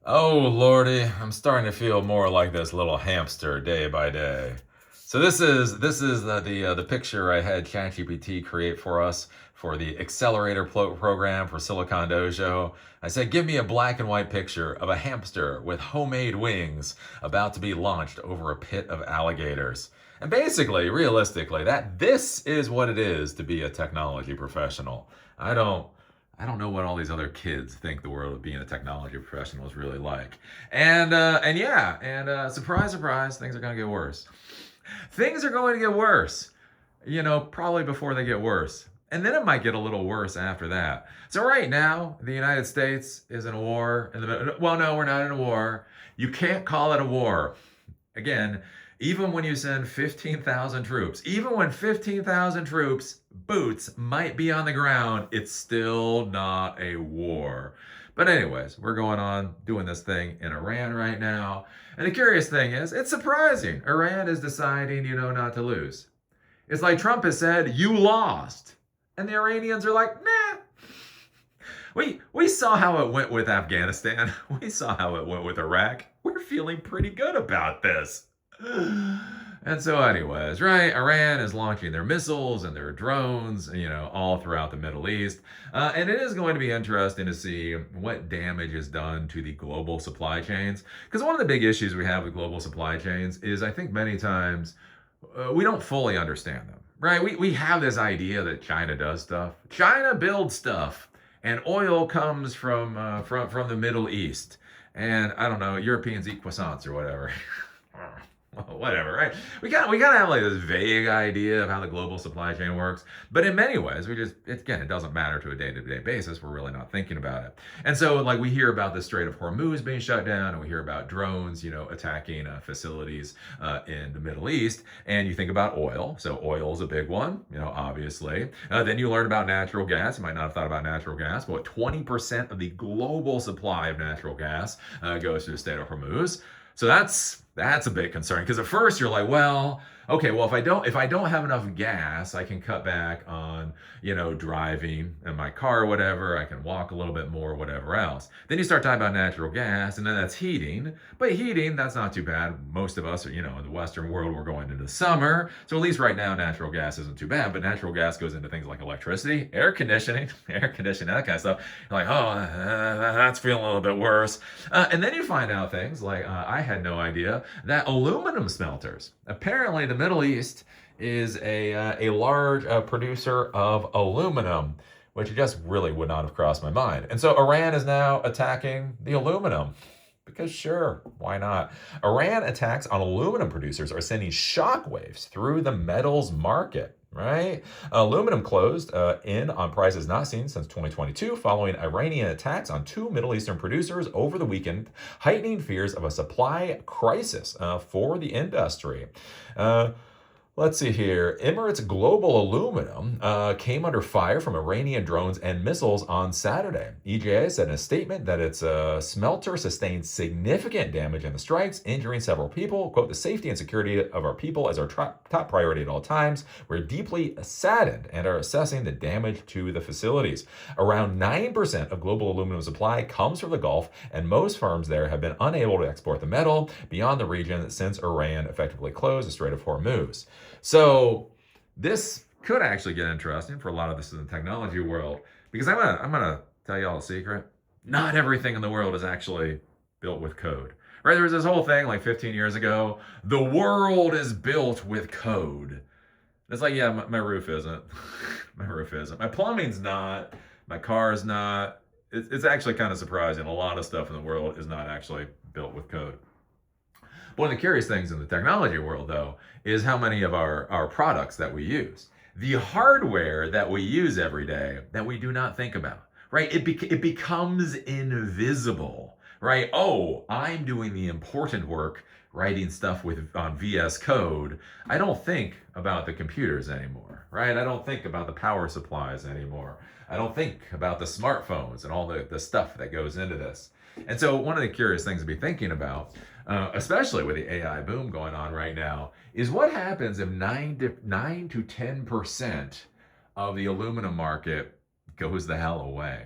Oh lordy, I'm starting to feel more like this little hamster day by day. So this is the picture I had ChatGPT create for us for the accelerator program for Silicon Dojo. I said, give me a black and white picture of a hamster with homemade wings about to be launched over a pit of alligators. And basically, realistically, that this is what it is to be a technology professional. I don't I don't know what all these other kids think the world of being a technology professional is really like. And surprise, surprise, things are going to get worse. Things are going to get worse. Probably before they get worse. And then it might get a little worse after that. So right now, the United States is in a war. Well, no, we're not in a war. You can't call it a war. Again, even when you send 15,000 troops, even when 15,000 troops, boots might be on the ground, it's still not a war. But, anyways, we're going on doing this thing in Iran right now. And the curious thing is, it's surprising. Iran is deciding, not to lose. It's like Trump has said, you lost. And the Iranians are like, nah. We saw how it went with Afghanistan. We saw how it went with Iraq. We're feeling pretty good about this. And so, anyways, right? Iran is launching their missiles and their drones, all throughout the Middle East. And it is going to be interesting to see what damage is done to the global supply chains. Because one of the big issues we have with global supply chains is I think many times we don't fully understand them, right? We have this idea that China does stuff. China builds stuff, and oil comes from the Middle East. And I don't know, Europeans eat croissants or whatever. Whatever, right? We gotta have like this vague idea of how the global supply chain works, but in many ways, it doesn't matter to a day-to-day basis. We're really not thinking about it, and so like we hear about the Strait of Hormuz being shut down, and we hear about drones, attacking facilities in the Middle East, and you think about oil. So oil is a big one, obviously. Then you learn about natural gas. You might not have thought about natural gas, but 20% of the global supply of natural gas goes to the Strait of Hormuz. So that's a big concern because at first you're like, well, okay, well if I don't have enough gas, I can cut back on driving in my car or whatever. I can walk a little bit more, whatever else. Then you start talking about natural gas, and then that's heating. But heating, that's not too bad. Most of us are in the Western world, we're going into summer, so at least right now natural gas isn't too bad. But natural gas goes into things like electricity, air conditioning, that kind of stuff. You're like, oh, that's feeling a little bit worse. And then you find out things like I had no idea that aluminum smelters. Apparently, the Middle East is a large producer of aluminum, which just really would not have crossed my mind. And so Iran is now attacking the aluminum. Because sure, why not? Iran attacks on aluminum producers are sending shockwaves through the metals market. Right? Aluminum closed in on prices not seen since 2022 following Iranian attacks on two Middle Eastern producers over the weekend, heightening fears of a supply crisis for the industry. Uh, Let's see here. Emirates Global Aluminum came under fire from Iranian drones and missiles on Saturday. EJA said in a statement that its smelter sustained significant damage in the strikes, injuring several people. Quote, the safety and security of our people is our top priority at all times. We're deeply saddened and are assessing the damage to the facilities. Around 9% of global aluminum supply comes from the Gulf, and most firms there have been unable to export the metal beyond the region since Iran effectively closed the Strait of Hormuz. So this could actually get interesting for a lot of this in the technology world because I'm gonna tell you all a secret. Not everything in the world is actually built with code. Right? There was this whole thing like 15 years ago. The world is built with code. It's like, yeah, my roof isn't. My roof isn't. My plumbing's not. My car's not. It's actually kind of surprising. A lot of stuff in the world is not actually built with code. One of the curious things in the technology world, though, is how many of our products that we use, the hardware that we use every day that we do not think about, right? It becomes invisible, right? Oh, I'm doing the important work writing stuff on VS Code. I don't think about the computers anymore, right? I don't think about the power supplies anymore. I don't think about the smartphones and all the stuff that goes into this. And so one of the curious things to be thinking about, especially with the AI boom going on right now, is what happens if 9 to 10% of the aluminum market goes the hell away?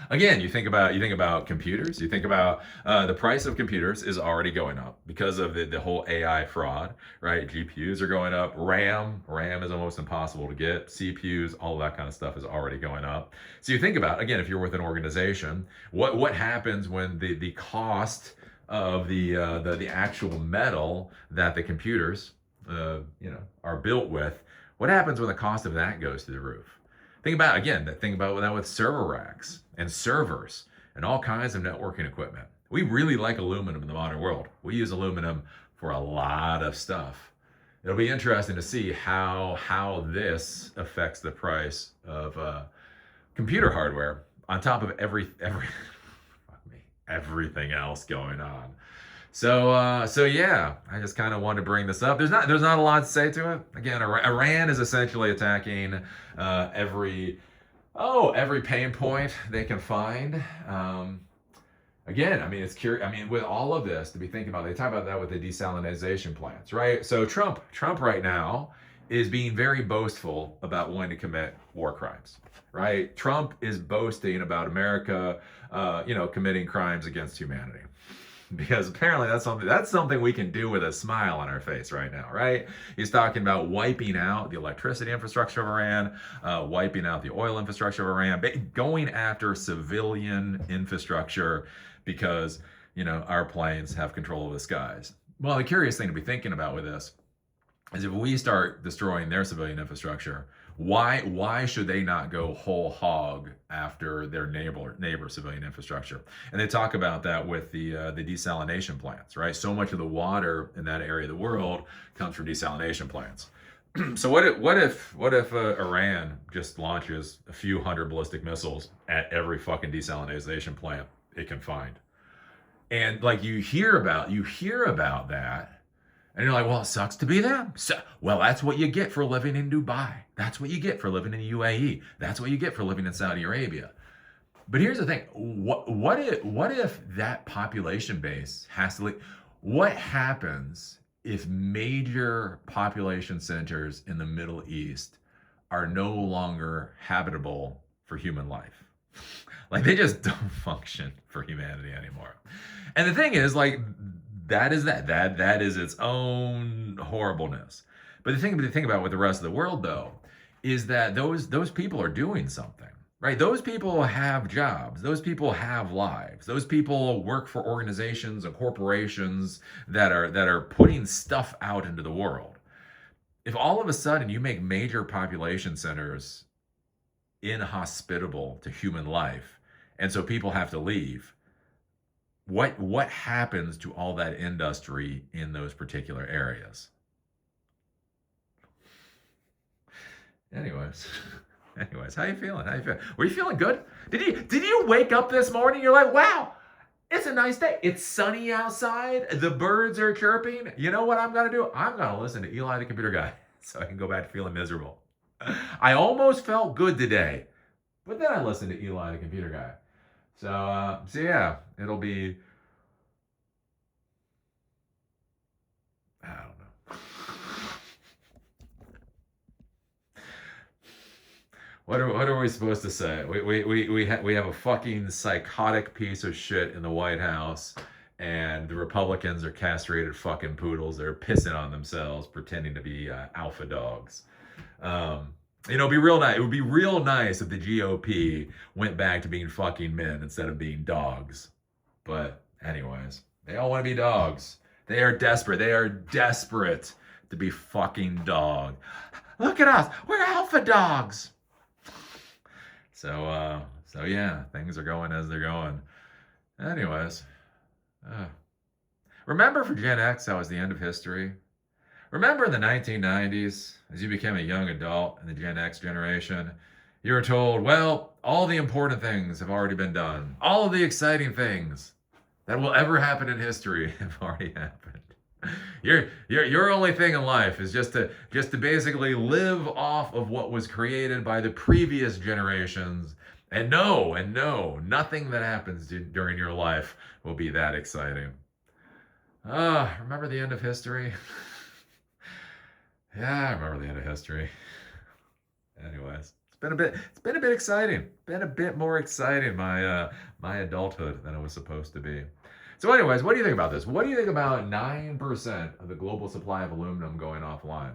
Again, you think about computers. You think about the price of computers is already going up because of the whole AI fraud, right? GPUs are going up. RAM is almost impossible to get. CPUs, all that kind of stuff is already going up. So you think about, again, if you're with an organization, what happens when the cost of the actual metal that the computers are built with? What happens when the cost of that goes through the roof? Think about that with server racks and servers and all kinds of networking equipment. We really like aluminum in the modern world. We use aluminum for a lot of stuff. It'll be interesting to see how this affects the price of computer hardware on top of everything else going on. So yeah, I just kind of wanted to bring this up. There's not a lot to say to it. Again, Iran is essentially attacking every pain point they can find. Again, I mean, it's curious. I mean, with all of this to be thinking about, they talk about that with the desalination plants, right? So Trump right now is being very boastful about wanting to commit war crimes, right? Trump is boasting about America, committing crimes against humanity. Because apparently that's something we can do with a smile on our face right now, right? He's talking about wiping out the electricity infrastructure of Iran, wiping out the oil infrastructure of Iran, going after civilian infrastructure because our planes have control of the skies. Well, the curious thing to be thinking about with this is if we start destroying their civilian infrastructure, why should they not go whole hog after their neighbor civilian infrastructure? And they talk about that with the desalination plants, right? So much of the water in that area of the world comes from desalination plants. So what if Iran just launches a few hundred ballistic missiles at every fucking desalination plant it can find? And like you hear about that. And you're like, well, it sucks to be them. Well, that's what you get for living in Dubai. That's what you get for living in the UAE. That's what you get for living in Saudi Arabia. But here's the thing. What if that population base has to leave? What happens if major population centers in the Middle East are no longer habitable for human life? Like they just don't function for humanity anymore. And the thing is, like, that is its own horribleness. But the thing to think about with the rest of the world, though, is that those people are doing something, right? Those people have jobs. Those people have lives. Those people work for organizations and corporations that are putting stuff out into the world. If all of a sudden you make major population centers inhospitable to human life, and so people have to leave, what happens to all that industry in those particular areas? Anyways, how you feeling? Were you feeling good? Did you wake up this morning? You're like, wow, it's a nice day. It's sunny outside. The birds are chirping. You know what I'm gonna do? I'm gonna listen to Eli the Computer Guy so I can go back to feeling miserable. I almost felt good today, but then I listened to Eli the Computer Guy. So yeah, it'll be, I don't know. What are we supposed to say? We have a fucking psychotic piece of shit in the White House, and the Republicans are castrated fucking poodles. They're pissing on themselves, pretending to be alpha dogs. It'd be real nice. It would be real nice if the GOP went back to being fucking men instead of being dogs. But anyways, they all want to be dogs. They are desperate. They are desperate to be fucking dog. Look at us. We're alpha dogs. So yeah, things are going as they're going. Anyways, remember for Gen X, that was the end of history. Remember in the 1990s, as you became a young adult in the Gen X generation, you were told, well, all the important things have already been done. All of the exciting things that will ever happen in history have already happened. Your only thing in life is just to basically live off of what was created by the previous generations. And no, nothing that happens during your life will be that exciting. Remember the end of history? Yeah, I remember the end of history. Anyways, it's It's been a bit exciting. Been a bit more exciting, my adulthood than it was supposed to be. So anyways, what do you think about this? What do you think about 9% of the global supply of aluminum going offline?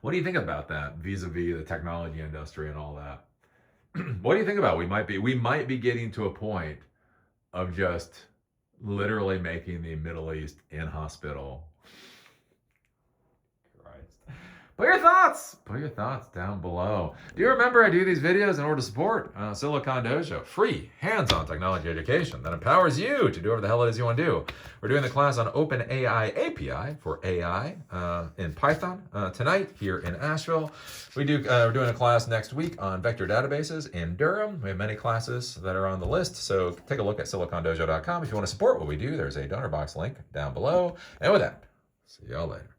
What do you think about that vis-a-vis the technology industry and all that? What do you think about? We might be getting to a point of just literally making the Middle East inhospitable. Christ. Put your thoughts down below. Do you remember I do these videos in order to support Silicon Dojo? Free, hands-on technology education that empowers you to do whatever the hell it is you want to do. We're doing the class on OpenAI API for AI in Python tonight here in Asheville. We're doing a class next week on vector databases in Durham. We have many classes that are on the list, so take a look at silicondojo.com. If you want to support what we do, there's a donor box link down below. And with that, see y'all later.